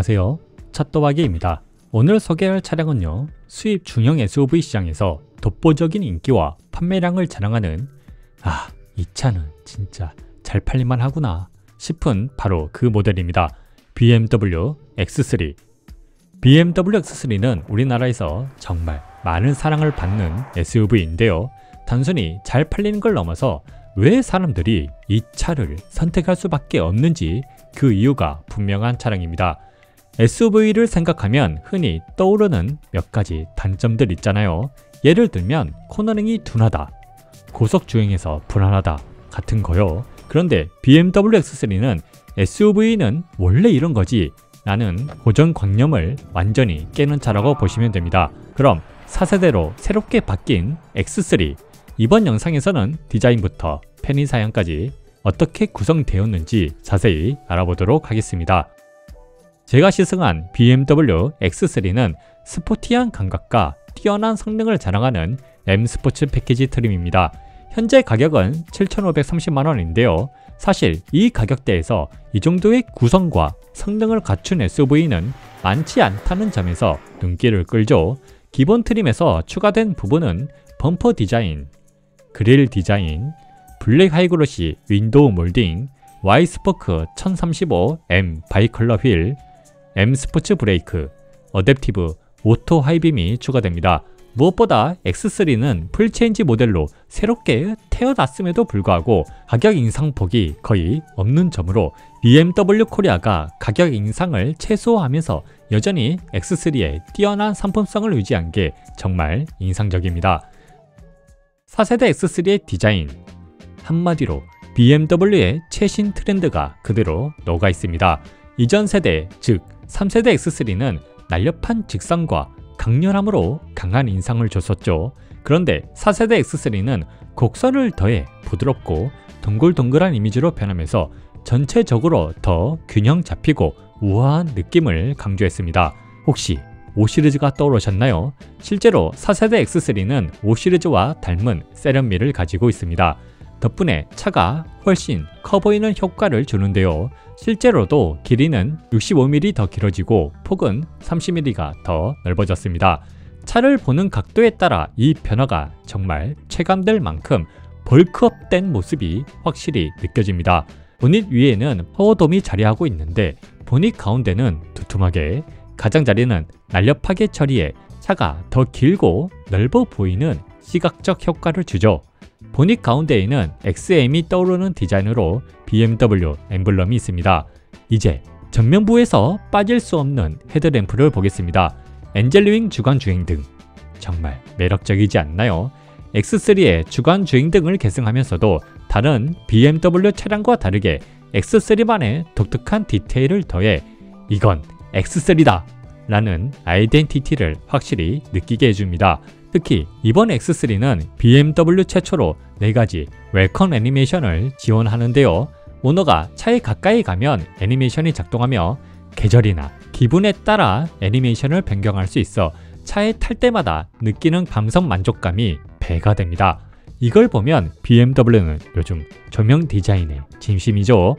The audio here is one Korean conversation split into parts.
안녕하세요, 찻도박이입니다. 오늘 소개할 차량은요, 수입 중형 SUV 시장에서 독보적인 인기와 판매량을 자랑하는 이 차는 진짜 잘 팔릴만 하구나 싶은 바로 그 모델입니다. BMW X3. BMW X3는 우리나라에서 정말 많은 사랑을 받는 SUV인데요. 단순히 잘 팔리는 걸 넘어서 왜 사람들이 이 차를 선택할 수밖에 없는지 그 이유가 분명한 차량입니다. SUV를 생각하면 흔히 떠오르는 몇 가지 단점들 있잖아요. 예를 들면 코너링이 둔하다, 고속주행에서 불안하다 같은 거요. 그런데 BMW X3는 SUV는 원래 이런 거지 라는 고정관념을 완전히 깨는 차라고 보시면 됩니다. 그럼 4세대로 새롭게 바뀐 X3, 이번 영상에서는 디자인부터 편의사양까지 어떻게 구성되었는지 자세히 알아보도록 하겠습니다. 제가 시승한 BMW X3는 스포티한 감각과 뛰어난 성능을 자랑하는 M 스포츠 패키지 트림입니다. 현재 가격은 7,530만원인데요. 사실 이 가격대에서 이 정도의 구성과 성능을 갖춘 SUV는 많지 않다는 점에서 눈길을 끌죠. 기본 트림에서 추가된 부분은 범퍼 디자인, 그릴 디자인, 블랙 하이그로시 윈도우 몰딩, Y스포크 1035M 바이컬러 휠, M 스포츠 브레이크, 어댑티브 오토 하이빔이 추가됩니다. 무엇보다 X3는 풀체인지 모델로 새롭게 태어났음에도 불구하고 가격 인상폭이 거의 없는 점으로 BMW 코리아가 가격 인상을 최소화하면서 여전히 X3의 뛰어난 상품성을 유지한 게 정말 인상적입니다. 4세대 X3의 디자인, 한마디로 BMW의 최신 트렌드가 그대로 녹아 있습니다. 이전 세대, 즉 3세대 X3는 날렵한 직선과 강렬함으로 강한 인상을 줬었죠. 그런데 4세대 X3는 곡선을 더해 부드럽고 동글동글한 이미지로 변하면서 전체적으로 더 균형 잡히고 우아한 느낌을 강조했습니다. 혹시 5시리즈가 떠오르셨나요? 실제로 4세대 X3는 5시리즈와 닮은 세련미를 가지고 있습니다. 덕분에 차가 훨씬 커 보이는 효과를 주는데요. 실제로도 길이는 65mm 더 길어지고 폭은 30mm가 더 넓어졌습니다. 차를 보는 각도에 따라 이 변화가 정말 체감될 만큼 벌크업된 모습이 확실히 느껴집니다. 보닛 위에는 파워돔이 자리하고 있는데 보닛 가운데는 두툼하게, 가장자리는 날렵하게 처리해 차가 더 길고 넓어 보이는 시각적 효과를 주죠. 보닛 가운데에는 XM이 떠오르는 디자인으로 BMW 엠블럼이 있습니다. 이제 전면부에서 빠질 수 없는 헤드램프를 보겠습니다. 엔젤링 주간 주행등, 정말 매력적이지 않나요? X3의 주간 주행등을 계승하면서도 다른 BMW 차량과 다르게 X3만의 독특한 디테일을 더해 이건 X3다 라는 아이덴티티를 확실히 느끼게 해줍니다. 특히 이번 X3는 BMW 최초로 4가지 웰컴 애니메이션을 지원하는데요. 오너가 차에 가까이 가면 애니메이션이 작동하며 계절이나 기분에 따라 애니메이션을 변경할 수 있어 차에 탈 때마다 느끼는 감성 만족감이 배가 됩니다. 이걸 보면 BMW는 요즘 조명 디자인에 진심이죠.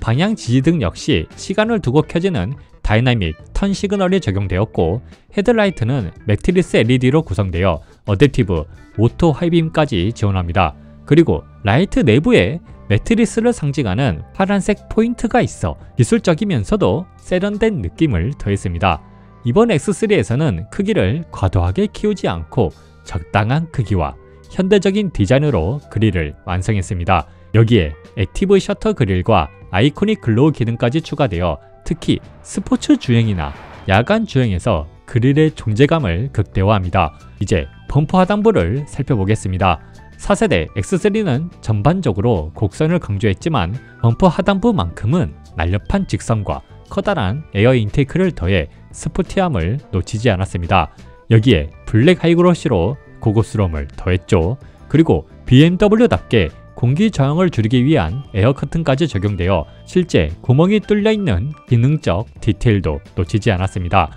방향 지지등 역시 시간을 두고 켜지는 다이나믹 턴 시그널이 적용되었고, 헤드라이트는 매트리스 LED로 구성되어 어댑티브 오토 하이빔까지 지원합니다. 그리고 라이트 내부에 매트리스를 상징하는 파란색 포인트가 있어 기술적이면서도 세련된 느낌을 더했습니다. 이번 X3에서는 크기를 과도하게 키우지 않고 적당한 크기와 현대적인 디자인으로 그릴을 완성했습니다. 여기에 액티브 셔터 그릴과 아이코닉 글로우 기능까지 추가되어 특히 스포츠 주행이나 야간 주행에서 그릴의 존재감을 극대화합니다. 이제 범퍼 하단부를 살펴보겠습니다. 4세대 X3는 전반적으로 곡선을 강조했지만 범퍼 하단부만큼은 날렵한 직선과 커다란 에어 인테이크를 더해 스포티함을 놓치지 않았습니다. 여기에 블랙 하이그로시로 고급스러움을 더했죠. 그리고 BMW답게 공기 저항을 줄이기 위한 에어 커튼까지 적용되어 실제 구멍이 뚫려있는 기능적 디테일도 놓치지 않았습니다.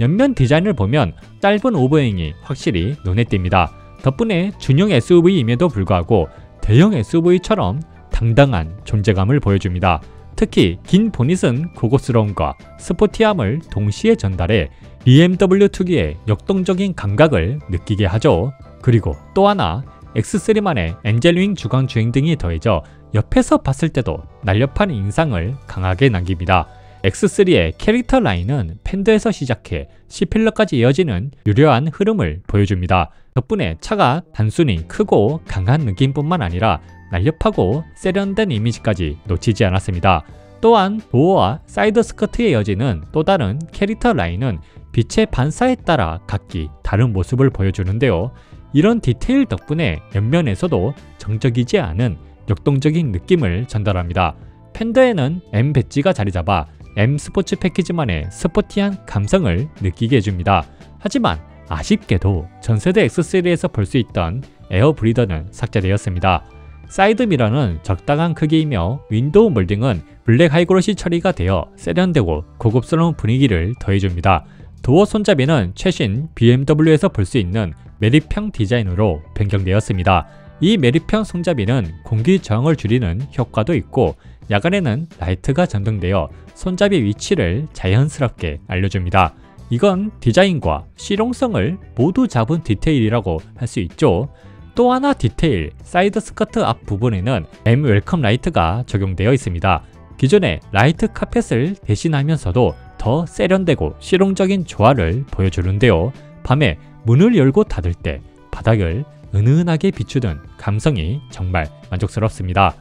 옆면 디자인을 보면 짧은 오버행이 확실히 눈에 띕니다. 덕분에 중형 SUV임에도 불구하고 대형 SUV처럼 당당한 존재감을 보여줍니다. 특히 긴 보닛은 고급스러움과 스포티함을 동시에 전달해 BMW 특유의 역동적인 감각을 느끼게 하죠. 그리고 또 하나, X3만의 엔젤윙 주광 주행 등이 더해져 옆에서 봤을 때도 날렵한 인상을 강하게 남깁니다. X3의 캐릭터 라인은 팬더에서 시작해 C필러까지 이어지는 유려한 흐름을 보여줍니다. 덕분에 차가 단순히 크고 강한 느낌뿐만 아니라 날렵하고 세련된 이미지까지 놓치지 않았습니다. 또한 도어와 사이드 스커트에 이어지는 또 다른 캐릭터 라인은 빛의 반사에 따라 각기 다른 모습을 보여주는데요. 이런 디테일 덕분에 옆면에서도 정적이지 않은 역동적인 느낌을 전달합니다. 팬더에는 M 배지가 자리잡아 M 스포츠 패키지만의 스포티한 감성을 느끼게 해줍니다. 하지만 아쉽게도 전세대 X3에서 볼 수 있던 에어 브리더는 삭제되었습니다. 사이드 미러는 적당한 크기이며 윈도우 몰딩은 블랙 하이그로시 처리가 되어 세련되고 고급스러운 분위기를 더해줍니다. 도어 손잡이는 최신 BMW에서 볼 수 있는 매립형 디자인으로 변경되었습니다. 이 매립형 손잡이는 공기 저항을 줄이는 효과도 있고 야간에는 라이트가 전등되어 손잡이 위치를 자연스럽게 알려줍니다. 이건 디자인과 실용성을 모두 잡은 디테일이라고 할 수 있죠. 또 하나 디테일, 사이드 스커트 앞 부분에는 M 웰컴 라이트가 적용되어 있습니다. 기존의 라이트 카펫을 대신하면서도 더 세련되고 실용적인 조화를 보여주는데요. 밤에 문을 열고 닫을 때 바닥을 은은하게 비추는 감성이 정말 만족스럽습니다.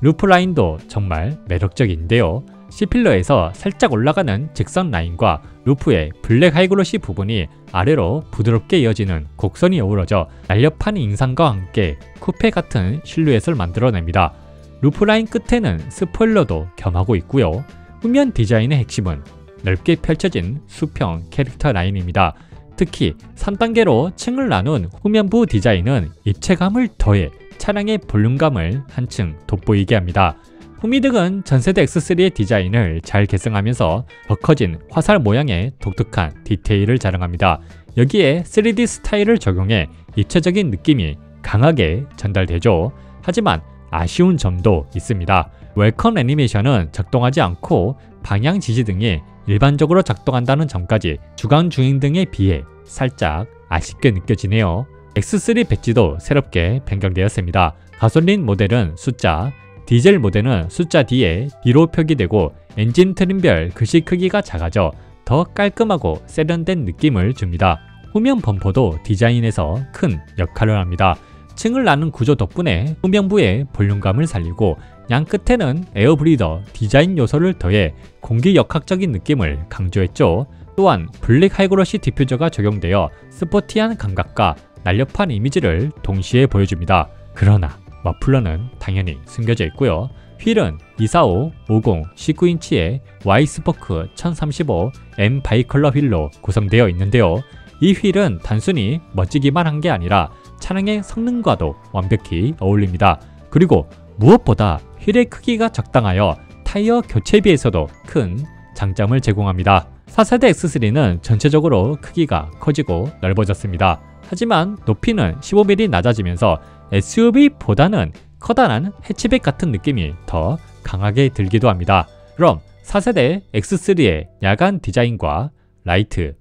루프 라인도 정말 매력적인데요. C필러에서 살짝 올라가는 직선 라인과 루프의 블랙 하이글로시 부분이 아래로 부드럽게 이어지는 곡선이 어우러져 날렵한 인상과 함께 쿠페 같은 실루엣을 만들어냅니다. 루프 라인 끝에는 스포일러도 겸하고 있고요. 후면 디자인의 핵심은 넓게 펼쳐진 수평 캐릭터 라인입니다. 특히 3단계로 층을 나눈 후면부 디자인은 입체감을 더해 차량의 볼륨감을 한층 돋보이게 합니다. 후미등은 전세대 X3의 디자인을 잘 계승하면서 더 커진 화살 모양의 독특한 디테일을 자랑합니다. 여기에 3D 스타일을 적용해 입체적인 느낌이 강하게 전달되죠. 하지만 아쉬운 점도 있습니다. 웰컴 애니메이션은 작동하지 않고 방향 지시 등이 일반적으로 작동한다는 점까지 주간 주행 등에 비해 살짝 아쉽게 느껴지네요. X3 배지도 새롭게 변경되었습니다. 가솔린 모델은 숫자, 디젤 모델은 숫자 D에 D로 표기되고 엔진 트림별 글씨 크기가 작아져 더 깔끔하고 세련된 느낌을 줍니다. 후면 범퍼도 디자인에서 큰 역할을 합니다. 층을 나눈 구조 덕분에 후면부의 볼륨감을 살리고 양 끝에는 에어브리더 디자인 요소를 더해 공기 역학적인 느낌을 강조했죠. 또한 블랙 하이그로시 디퓨저가 적용되어 스포티한 감각과 날렵한 이미지를 동시에 보여줍니다. 그러나 머플러는 당연히 숨겨져 있고요. 휠은 245, 50, 19인치의 Y스포크 1035 M 바이컬러 휠로 구성되어 있는데요. 이 휠은 단순히 멋지기만 한 게 아니라 차량의 성능과도 완벽히 어울립니다. 그리고 무엇보다 휠의 크기가 적당하여 타이어 교체비에서도 큰 장점을 제공합니다. 4세대 X3는 전체적으로 크기가 커지고 넓어졌습니다. 하지만 높이는 15mm 낮아지면서 SUV보다는 커다란 해치백 같은 느낌이 더 강하게 들기도 합니다. 그럼 4세대 X3의 야간 디자인과 라이트,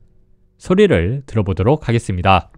소리를 들어보도록 하겠습니다.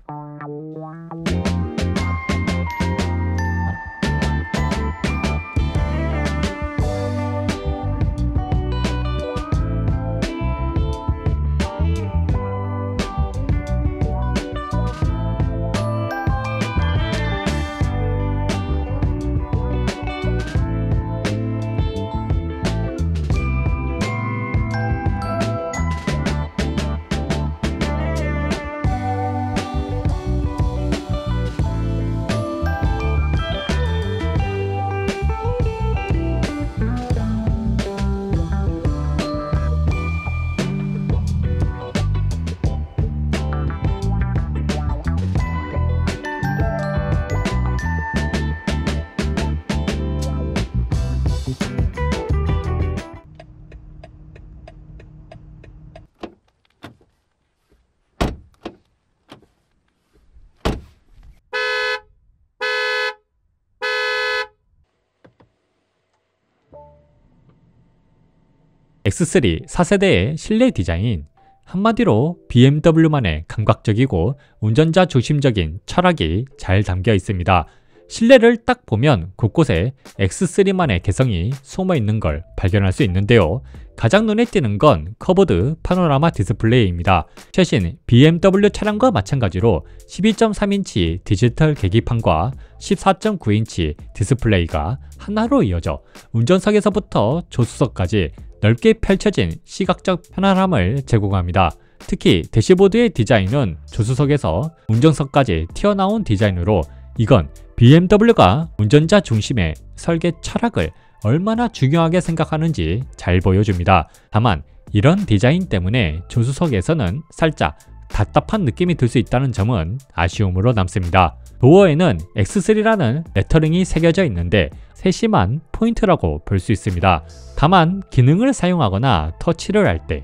X3 4세대의 실내 디자인, 한마디로 BMW만의 감각적이고 운전자 중심적인 철학이 잘 담겨 있습니다. 실내를 딱 보면 곳곳에 X3만의 개성이 숨어 있는 걸 발견할 수 있는데요. 가장 눈에 띄는 건 커브드 파노라마 디스플레이입니다. 최신 BMW 차량과 마찬가지로 12.3인치 디지털 계기판과 14.9인치 디스플레이가 하나로 이어져 운전석에서부터 조수석까지 넓게 펼쳐진 시각적 편안함을 제공합니다. 특히 대시보드의 디자인은 조수석에서 운전석까지 튀어나온 디자인으로 이건 BMW가 운전자 중심의 설계 철학을 얼마나 중요하게 생각하는지 잘 보여줍니다. 다만 이런 디자인 때문에 조수석에서는 살짝 답답한 느낌이 들 수 있다는 점은 아쉬움으로 남습니다. 도어에는 X3라는 레터링이 새겨져 있는데 세심한 포인트라고 볼 수 있습니다. 다만 기능을 사용하거나 터치를 할 때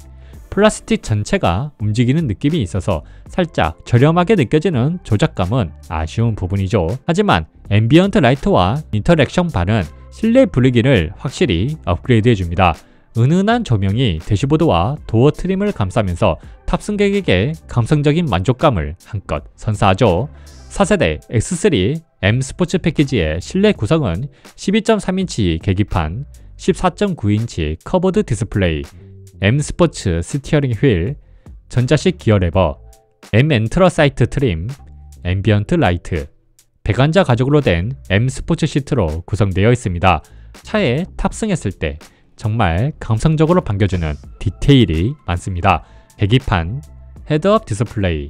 플라스틱 전체가 움직이는 느낌이 있어서 살짝 저렴하게 느껴지는 조작감은 아쉬운 부분이죠. 하지만 앰비언트 라이트와 인터랙션 바는 실내 분위기를 확실히 업그레이드 해줍니다. 은은한 조명이 대시보드와 도어 트림을 감싸면서 탑승객에게 감성적인 만족감을 한껏 선사하죠. 4세대 X3 M 스포츠 패키지의 실내 구성은 12.3인치 계기판, 14.9인치 커버드 디스플레이, M 스포츠 스티어링 휠, 전자식 기어 레버, M 엔트러사이트 트림, 앰비언트 라이트, 배관자 가죽으로 된 M 스포츠 시트로 구성되어 있습니다. 차에 탑승했을 때 정말 감성적으로 반겨주는 디테일이 많습니다. 계기판, 헤드업 디스플레이,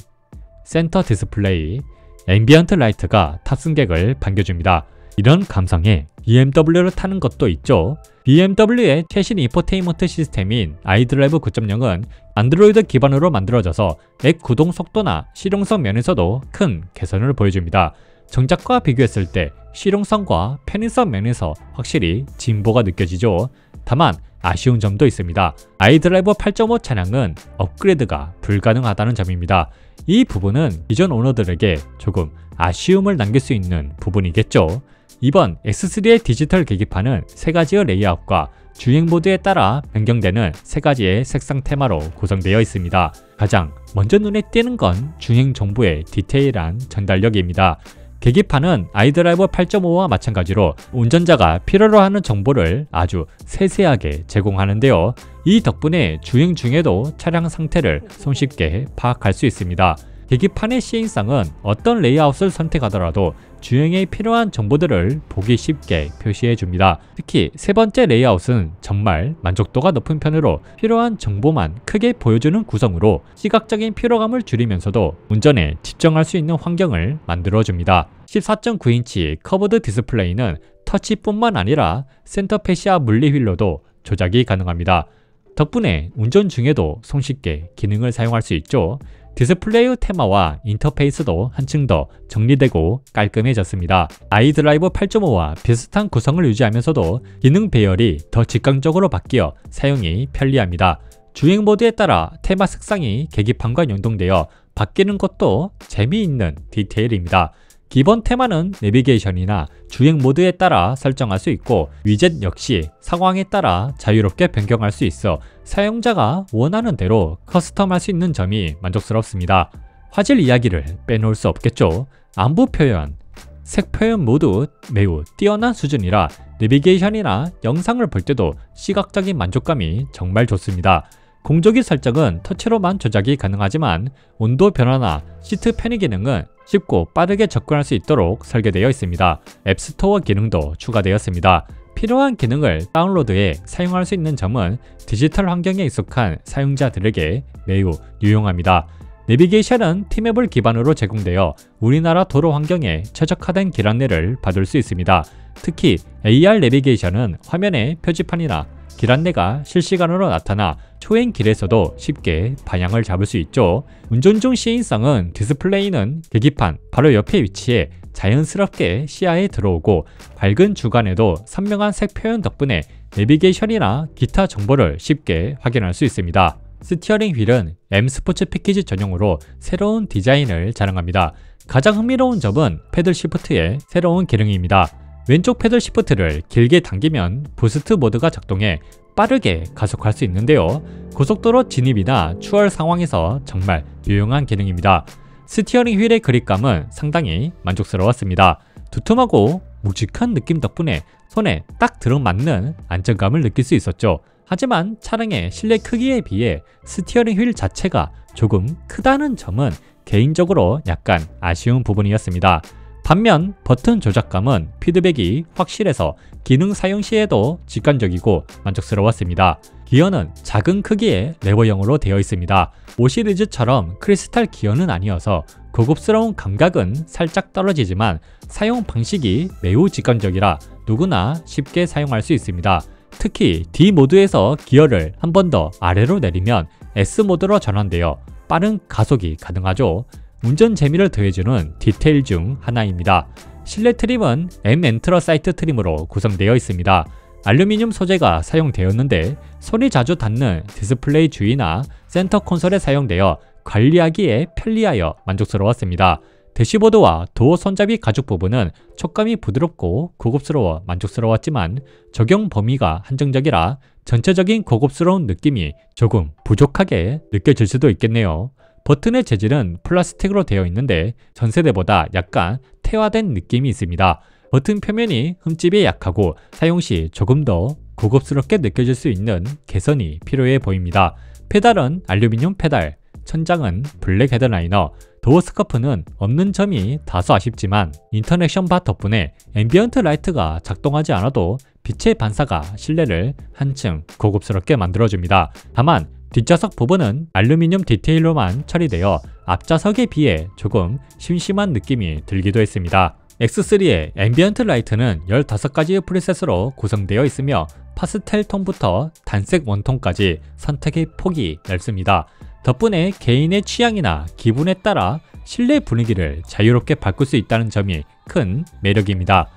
센터 디스플레이, 앰비언트 라이트가 탑승객을 반겨줍니다. 이런 감성에 BMW를 타는 것도 있죠. BMW의 최신 인포테인먼트 시스템인 iDrive 9.0은 안드로이드 기반으로 만들어져서 앱 구동 속도나 실용성 면에서도 큰 개선을 보여줍니다. 정작과 비교했을 때 실용성과 편의성 면에서 확실히 진보가 느껴지죠. 다만 아쉬운 점도 있습니다. iDrive 8.5 차량은 업그레이드가 불가능하다는 점입니다. 이 부분은 기존 오너들에게 조금 아쉬움을 남길 수 있는 부분이겠죠. 이번 X3의 디지털 계기판은 3가지의 레이아웃과 주행 모드에 따라 변경되는 3가지의 색상 테마로 구성되어 있습니다. 가장 먼저 눈에 띄는 건 주행 정보의 디테일한 전달력입니다. 계기판은 iDrive 8.5와 마찬가지로 운전자가 필요로 하는 정보를 아주 세세하게 제공하는데요. 이 덕분에 주행 중에도 차량 상태를 손쉽게 파악할 수 있습니다. 계기판의 시인성은 어떤 레이아웃을 선택하더라도 주행에 필요한 정보들을 보기 쉽게 표시해줍니다. 특히 세 번째 레이아웃은 정말 만족도가 높은 편으로 필요한 정보만 크게 보여주는 구성으로 시각적인 피로감을 줄이면서도 운전에 집중할 수 있는 환경을 만들어줍니다. 14.9인치 커브드 디스플레이는 터치뿐만 아니라 센터 패시아 물리 휠로도 조작이 가능합니다. 덕분에 운전 중에도 손쉽게 기능을 사용할 수 있죠. 디스플레이 테마와 인터페이스도 한층 더 정리되고 깔끔해졌습니다. iDrive 8.5와 비슷한 구성을 유지하면서도 기능 배열이 더 직관적으로 바뀌어 사용이 편리합니다. 주행 모드에 따라 테마 색상이 계기판과 연동되어 바뀌는 것도 재미있는 디테일입니다. 기본 테마는 내비게이션이나 주행 모드에 따라 설정할 수 있고 위젯 역시 상황에 따라 자유롭게 변경할 수 있어 사용자가 원하는 대로 커스텀할 수 있는 점이 만족스럽습니다. 화질 이야기를 빼놓을 수 없겠죠. 안부 표현, 색 표현 모두 매우 뛰어난 수준이라 내비게이션이나 영상을 볼 때도 시각적인 만족감이 정말 좋습니다. 공조기 설정은 터치로만 조작이 가능하지만 온도 변화나 시트 편의 기능은 쉽고 빠르게 접근할 수 있도록 설계되어 있습니다. 앱스토어 기능도 추가되었습니다. 필요한 기능을 다운로드해 사용할 수 있는 점은 디지털 환경에 익숙한 사용자들에게 매우 유용합니다. 내비게이션은 티맵을 기반으로 제공되어 우리나라 도로 환경에 최적화된 길 안내를 받을 수 있습니다. 특히 AR 내비게이션은 화면에 표지판이나 길 안내가 실시간으로 나타나 초행 길에서도 쉽게 방향을 잡을 수 있죠. 운전 중 시인성은 디스플레이는 계기판 바로 옆에 위치해 자연스럽게 시야에 들어오고 밝은 주간에도 선명한 색 표현 덕분에 내비게이션이나 기타 정보를 쉽게 확인할 수 있습니다. 스티어링 휠은 M 스포츠 패키지 전용으로 새로운 디자인을 자랑합니다. 가장 흥미로운 점은 패들 시프트의 새로운 기능입니다. 왼쪽 패들 시프트를 길게 당기면 부스트 모드가 작동해 빠르게 가속할 수 있는데요. 고속도로 진입이나 추월 상황에서 정말 유용한 기능입니다. 스티어링 휠의 그립감은 상당히 만족스러웠습니다. 두툼하고 묵직한 느낌 덕분에 손에 딱 들어맞는 안정감을 느낄 수 있었죠. 하지만 차량의 실내 크기에 비해 스티어링 휠 자체가 조금 크다는 점은 개인적으로 약간 아쉬운 부분이었습니다. 반면 버튼 조작감은 피드백이 확실해서 기능 사용 시에도 직관적이고 만족스러웠습니다. 기어는 작은 크기의 레버형으로 되어 있습니다. 5시리즈처럼 크리스탈 기어는 아니어서 고급스러운 감각은 살짝 떨어지지만 사용 방식이 매우 직관적이라 누구나 쉽게 사용할 수 있습니다. 특히 D 모드에서 기어를 한 번 더 아래로 내리면 S 모드로 전환되어 빠른 가속이 가능하죠. 운전 재미를 더해주는 디테일 중 하나입니다. 실내 트림은 M 엔트러사이트 트림으로 구성되어 있습니다. 알루미늄 소재가 사용되었는데 손이 자주 닿는 디스플레이 주위나 센터 콘솔에 사용되어 관리하기에 편리하여 만족스러웠습니다. 대시보드와 도어 손잡이 가죽 부분은 촉감이 부드럽고 고급스러워 만족스러웠지만 적용 범위가 한정적이라 전체적인 고급스러운 느낌이 조금 부족하게 느껴질 수도 있겠네요. 버튼의 재질은 플라스틱으로 되어 있는데 전세대보다 약간 태화된 느낌이 있습니다. 버튼 표면이 흠집이 약하고 사용 시 조금 더 고급스럽게 느껴질 수 있는 개선이 필요해 보입니다. 페달은 알루미늄 페달, 천장은 블랙 헤드라이너, 도어 스커프는 없는 점이 다소 아쉽지만 인터넥션 바 덕분에 앰비언트 라이트가 작동하지 않아도 빛의 반사가 실내를 한층 고급스럽게 만들어줍니다. 다만 뒷좌석 부분은 알루미늄 디테일로만 처리되어 앞좌석에 비해 조금 심심한 느낌이 들기도 했습니다. X3의 앰비언트 라이트는 15가지의 프리셋으로 구성되어 있으며 파스텔 톤부터 단색 원톤까지 선택의 폭이 넓습니다. 덕분에 개인의 취향이나 기분에 따라 실내 분위기를 자유롭게 바꿀 수 있다는 점이 큰 매력입니다.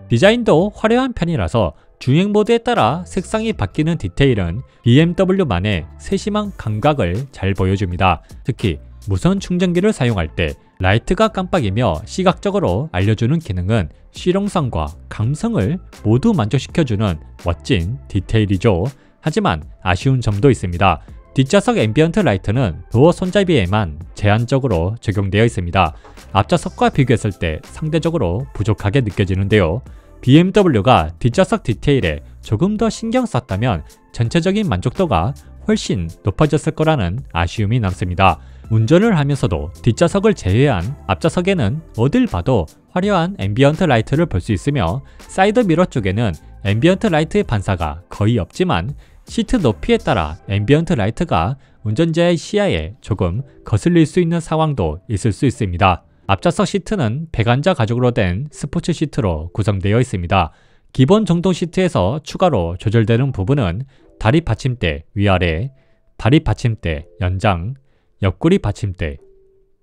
디자인도 화려한 편이라서 주행 모드에 따라 색상이 바뀌는 디테일은 BMW만의 세심한 감각을 잘 보여줍니다. 특히 무선 충전기를 사용할 때 라이트가 깜빡이며 시각적으로 알려주는 기능은 실용성과 감성을 모두 만족시켜주는 멋진 디테일이죠. 하지만 아쉬운 점도 있습니다. 뒷좌석 앰비언트 라이트는 도어 손잡이에만 제한적으로 적용되어 있습니다. 앞좌석과 비교했을 때 상대적으로 부족하게 느껴지는데요. BMW가 뒷좌석 디테일에 조금 더 신경 썼다면 전체적인 만족도가 훨씬 높아졌을 거라는 아쉬움이 남습니다. 운전을 하면서도 뒷좌석을 제외한 앞좌석에는 어딜 봐도 화려한 앰비언트 라이트를 볼 수 있으며 사이드 미러 쪽에는 앰비언트 라이트의 반사가 거의 없지만 시트 높이에 따라 앰비언트 라이트가 운전자의 시야에 조금 거슬릴 수 있는 상황도 있을 수 있습니다. 앞좌석 시트는 백안자 가죽으로 된 스포츠 시트로 구성되어 있습니다. 기본 정동 시트에서 추가로 조절되는 부분은 다리 받침대 위아래, 다리 받침대 연장, 옆구리 받침대,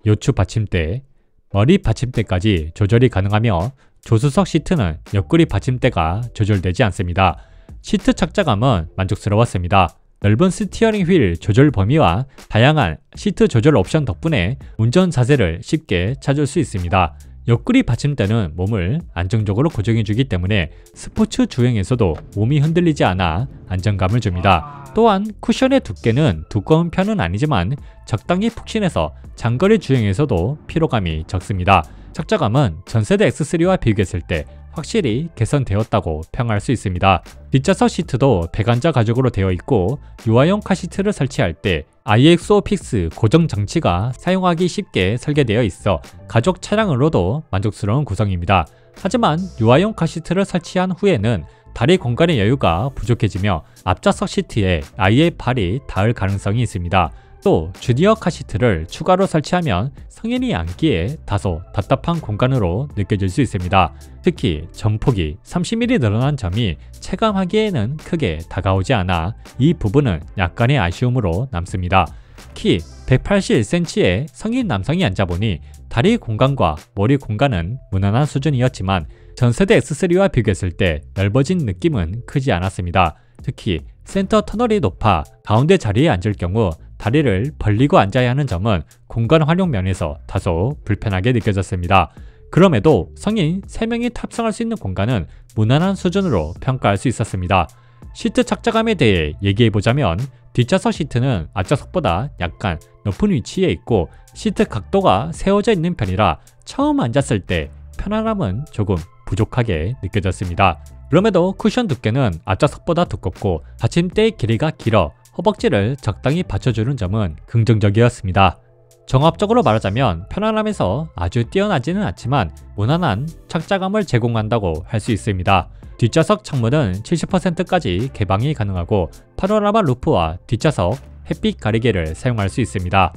요추 받침대, 머리 받침대까지 조절이 가능하며 조수석 시트는 옆구리 받침대가 조절되지 않습니다. 시트 착자감은 만족스러웠습니다. 넓은 스티어링 휠 조절 범위와 다양한 시트 조절 옵션 덕분에 운전 자세를 쉽게 찾을 수 있습니다. 옆구리 받침대는 몸을 안정적으로 고정해주기 때문에 스포츠 주행에서도 몸이 흔들리지 않아 안정감을 줍니다. 또한 쿠션의 두께는 두꺼운 편은 아니지만 적당히 푹신해서 장거리 주행에서도 피로감이 적습니다. 착자감은 전세대 X3와 비교했을 때 확실히 개선되었다고 평할 수 있습니다. 뒷좌석 시트도 배관자 가죽으로 되어 있고 유아용 카시트를 설치할 때 IXO 픽스 고정 장치가 사용하기 쉽게 설계되어 있어 가족 차량으로도 만족스러운 구성입니다. 하지만 유아용 카시트를 설치한 후에는 다리 공간의 여유가 부족해지며 앞좌석 시트에 아이의 발이 닿을 가능성이 있습니다. 또 주니어 카시트를 추가로 설치하면 성인이 앉기에 다소 답답한 공간으로 느껴질 수 있습니다. 특히 전폭이 30mm 늘어난 점이 체감하기에는 크게 다가오지 않아 이 부분은 약간의 아쉬움으로 남습니다. 키 181cm의 성인 남성이 앉아보니 다리 공간과 머리 공간은 무난한 수준이었지만 전세대 X3와 비교했을 때 넓어진 느낌은 크지 않았습니다. 특히 센터 터널이 높아 가운데 자리에 앉을 경우 다리를 벌리고 앉아야 하는 점은 공간 활용 면에서 다소 불편하게 느껴졌습니다. 그럼에도 성인 3명이 탑승할 수 있는 공간은 무난한 수준으로 평가할 수 있었습니다. 시트 착자감에 대해 얘기해보자면 뒷좌석 시트는 앞좌석보다 약간 높은 위치에 있고 시트 각도가 세워져 있는 편이라 처음 앉았을 때 편안함은 조금 부족하게 느껴졌습니다. 그럼에도 쿠션 두께는 앞좌석보다 두껍고 받침대의 길이가 길어 허벅지를 적당히 받쳐주는 점은 긍정적이었습니다. 종합적으로 말하자면 편안함에서 아주 뛰어나지는 않지만 무난한 착자감을 제공한다고 할 수 있습니다. 뒷좌석 창문은 70%까지 개방이 가능하고 파노라마 루프와 뒷좌석 햇빛 가리개를 사용할 수 있습니다.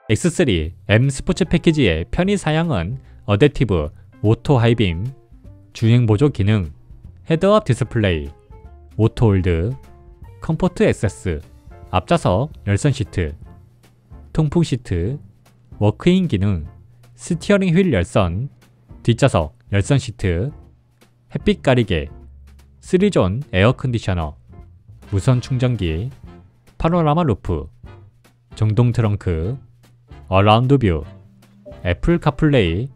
X3 M 스포츠 패키지의 편의 사양은 어댑티브, 오토 하이빔, 주행 보조 기능, 헤드업 디스플레이, 오토 홀드, 컴포트 액세스, 앞좌석 열선 시트, 통풍 시트, 워크인 기능, 스티어링 휠 열선, 뒷좌석 열선 시트, 햇빛 가리개, 3존 에어 컨디셔너, 무선 충전기, 파노라마 루프, 전동 트렁크, 어라운드 뷰, 애플 카플레이,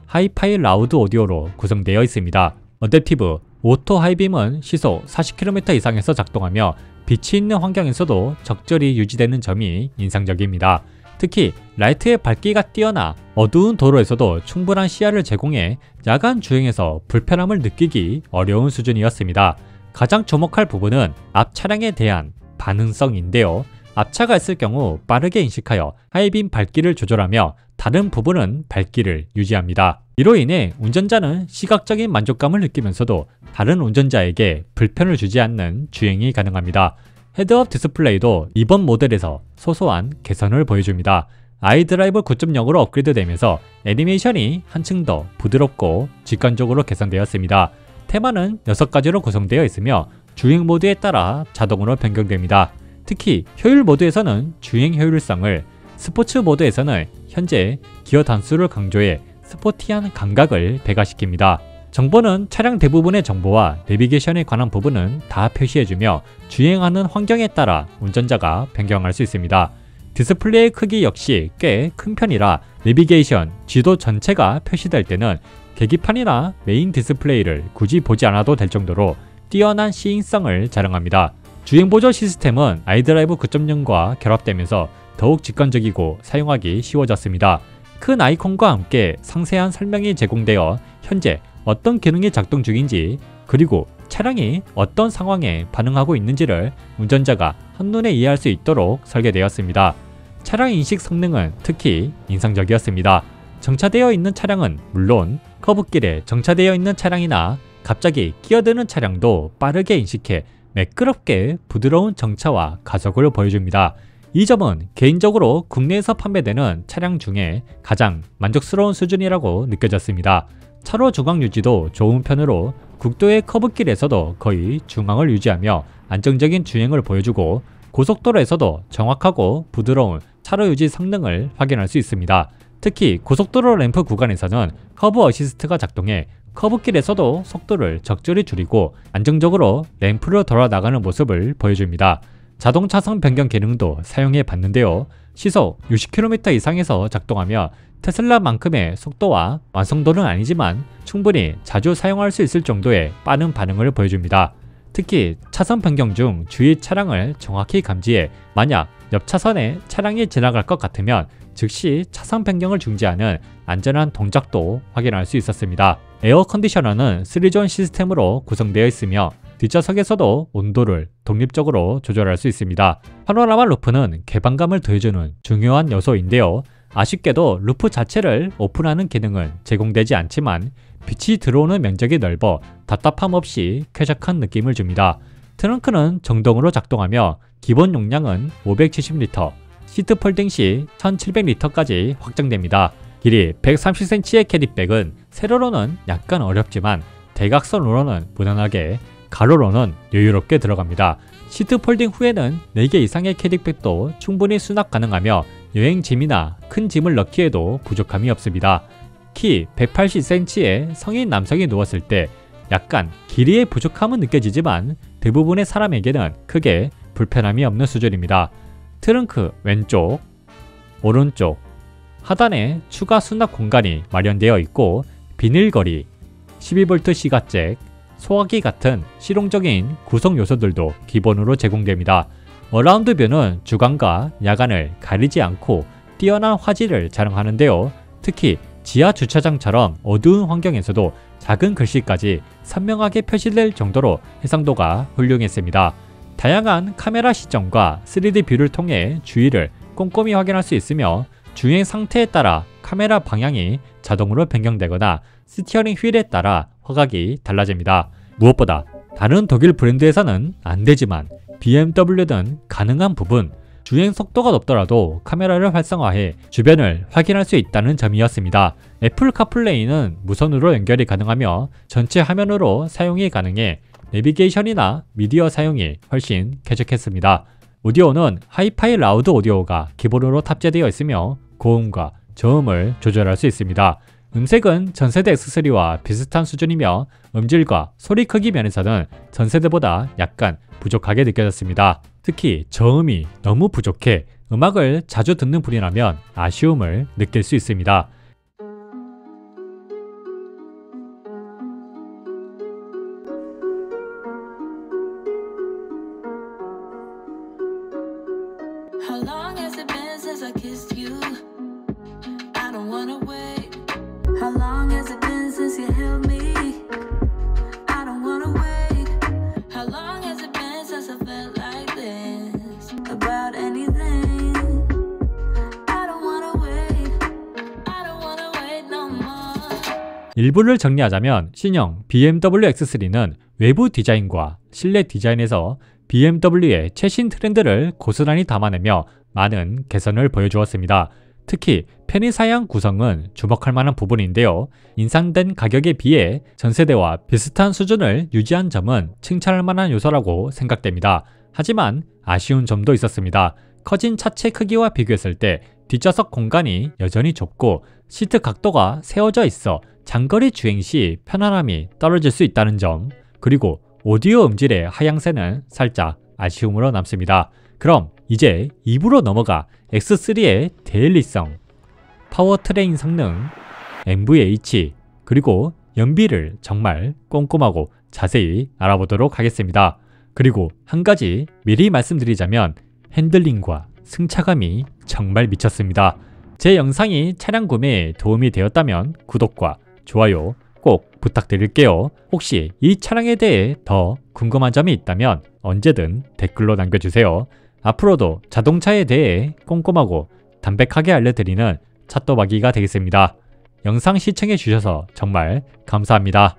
하이파이 라우드 오디오로 구성되어 있습니다. 어댑티브 오토 하이빔은 시속 40km 이상에서 작동하며 빛이 있는 환경에서도 적절히 유지되는 점이 인상적입니다. 특히 라이트의 밝기가 뛰어나 어두운 도로에서도 충분한 시야를 제공해 야간 주행에서 불편함을 느끼기 어려운 수준이었습니다. 가장 주목할 부분은 앞 차량에 대한 반응성인데요. 앞차가 있을 경우 빠르게 인식하여 하이빔 밝기를 조절하며 다른 부분은 밝기를 유지합니다. 이로 인해 운전자는 시각적인 만족감을 느끼면서도 다른 운전자에게 불편을 주지 않는 주행이 가능합니다. 헤드업 디스플레이도 이번 모델에서 소소한 개선을 보여줍니다. 아이드라이브 9.0으로 업그레이드되면서 애니메이션이 한층 더 부드럽고 직관적으로 개선되었습니다. 테마는 6가지로 구성되어 있으며 주행 모드에 따라 자동으로 변경됩니다. 특히 효율 모드에서는 주행 효율성을, 스포츠 모드에서는 현재 기어 단수를 강조해 스포티한 감각을 배가시킵니다. 정보는 차량 대부분의 정보와 내비게이션에 관한 부분은 다 표시해주며 주행하는 환경에 따라 운전자가 변경할 수 있습니다. 디스플레이 크기 역시 꽤 큰 편이라 내비게이션, 지도 전체가 표시될 때는 계기판이나 메인 디스플레이를 굳이 보지 않아도 될 정도로 뛰어난 시인성을 자랑합니다. 주행보조 시스템은 아이드라이브 9.0과 결합되면서 더욱 직관적이고 사용하기 쉬워졌습니다. 큰 아이콘과 함께 상세한 설명이 제공되어 현재 어떤 기능이 작동 중인지 그리고 차량이 어떤 상황에 반응하고 있는지를 운전자가 한눈에 이해할 수 있도록 설계되었습니다. 차량 인식 성능은 특히 인상적이었습니다. 정차되어 있는 차량은 물론 커브길에 정차되어 있는 차량이나 갑자기 끼어드는 차량도 빠르게 인식해 매끄럽게 부드러운 정차와 가속을 보여줍니다. 이 점은 개인적으로 국내에서 판매되는 차량 중에 가장 만족스러운 수준이라고 느껴졌습니다. 차로 중앙 유지도 좋은 편으로 국도의 커브길에서도 거의 중앙을 유지하며 안정적인 주행을 보여주고 고속도로에서도 정확하고 부드러운 차로 유지 성능을 확인할 수 있습니다. 특히 고속도로 램프 구간에서는 커브 어시스트가 작동해 커브길에서도 속도를 적절히 줄이고 안정적으로 램프로 돌아나가는 모습을 보여줍니다. 자동 차선 변경 기능도 사용해 봤는데요. 시속 60km 이상에서 작동하며 테슬라만큼의 속도와 완성도는 아니지만 충분히 자주 사용할 수 있을 정도의 빠른 반응을 보여줍니다. 특히 차선 변경 중 주위 차량을 정확히 감지해 만약 옆 차선에 차량이 지나갈 것 같으면 즉시 차선 변경을 중지하는 안전한 동작도 확인할 수 있었습니다. 에어 컨디셔너는 3존 시스템으로 구성되어 있으며 뒷좌석에서도 온도를 독립적으로 조절할 수 있습니다. 파노라마 루프는 개방감을 더해주는 중요한 요소인데요. 아쉽게도 루프 자체를 오픈하는 기능은 제공되지 않지만 빛이 들어오는 면적이 넓어 답답함 없이 쾌적한 느낌을 줍니다. 트렁크는 정동으로 작동하며 기본 용량은 570리터, 시트 폴딩 시 1700리터까지 확장됩니다. 길이 130cm의 캐리백은 세로로는 약간 어렵지만 대각선으로는 무난하게, 가로로는 여유롭게 들어갑니다. 시트 폴딩 후에는 4개 이상의 캐리백도 충분히 수납 가능하며 여행 짐이나 큰 짐을 넣기에도 부족함이 없습니다. 키 180cm의 성인 남성이 누웠을 때 약간 길이의 부족함은 느껴지지만 대부분의 사람에게는 크게 불편함이 없는 수준입니다. 트렁크 왼쪽, 오른쪽, 하단에 추가 수납 공간이 마련되어 있고 비닐거리, 12V 시가잭, 소화기 같은 실용적인 구성 요소들도 기본으로 제공됩니다. 어라운드 뷰는 주간과 야간을 가리지 않고 뛰어난 화질을 자랑하는데요. 특히 지하 주차장처럼 어두운 환경에서도 작은 글씨까지 선명하게 표시될 정도로 해상도가 훌륭했습니다. 다양한 카메라 시점과 3D 뷰를 통해 주위를 꼼꼼히 확인할 수 있으며 주행 상태에 따라 카메라 방향이 자동으로 변경되거나 스티어링 휠에 따라 화각이 달라집니다. 무엇보다 다른 독일 브랜드에서는 안되지만 BMW는 가능한 부분 주행 속도가 높더라도 카메라를 활성화해 주변을 확인할 수 있다는 점이었습니다. 애플 카플레이는 무선으로 연결이 가능하며 전체 화면으로 사용이 가능해 내비게이션이나 미디어 사용이 훨씬 쾌적했습니다. 오디오는 하이파이 라우드 오디오가 기본으로 탑재되어 있으며 고음과 저음을 조절할 수 있습니다. 음색은 전세대 X3와 비슷한 수준이며 음질과 소리 크기 면에서는 전세대보다 약간 부족하게 느껴졌습니다. 특히 저음이 너무 부족해 음악을 자주 듣는 분이라면 아쉬움을 느낄 수 있습니다. How long has it been since I kissed you? I don't wanna wait. How long has it been since you held me? I don't wanna wait. How long has it been since I felt like this about anything? I don't wanna wait. I don't wanna wait no more. 일부를 정리하자면 신형 BMW X3는 외부 디자인과 실내 디자인에서 BMW의 최신 트렌드를 고스란히 담아내며 많은 개선을 보여주었습니다. 특히 편의사양 구성은 주목할 만한 부분인데요. 인상된 가격에 비해 전세대와 비슷한 수준을 유지한 점은 칭찬할 만한 요소라고 생각됩니다. 하지만 아쉬운 점도 있었습니다. 커진 차체 크기와 비교했을 때 뒷좌석 공간이 여전히 좁고 시트 각도가 세워져 있어 장거리 주행 시 편안함이 떨어질 수 있다는 점, 그리고 오디오 음질의 하향세는 살짝 아쉬움으로 남습니다. 그럼 이제 2부로 넘어가 X3의 데일리성, 파워트레인 성능, NVH, 그리고 연비를 정말 꼼꼼하고 자세히 알아보도록 하겠습니다. 그리고 한 가지 미리 말씀드리자면 핸들링과 승차감이 정말 미쳤습니다. 제 영상이 차량 구매에 도움이 되었다면 구독과 좋아요 꼭 부탁드릴게요. 혹시 이 차량에 대해 더 궁금한 점이 있다면 언제든 댓글로 남겨주세요. 앞으로도 자동차에 대해 꼼꼼하고 담백하게 알려드리는 차또박이가 되겠습니다. 영상 시청해주셔서 정말 감사합니다.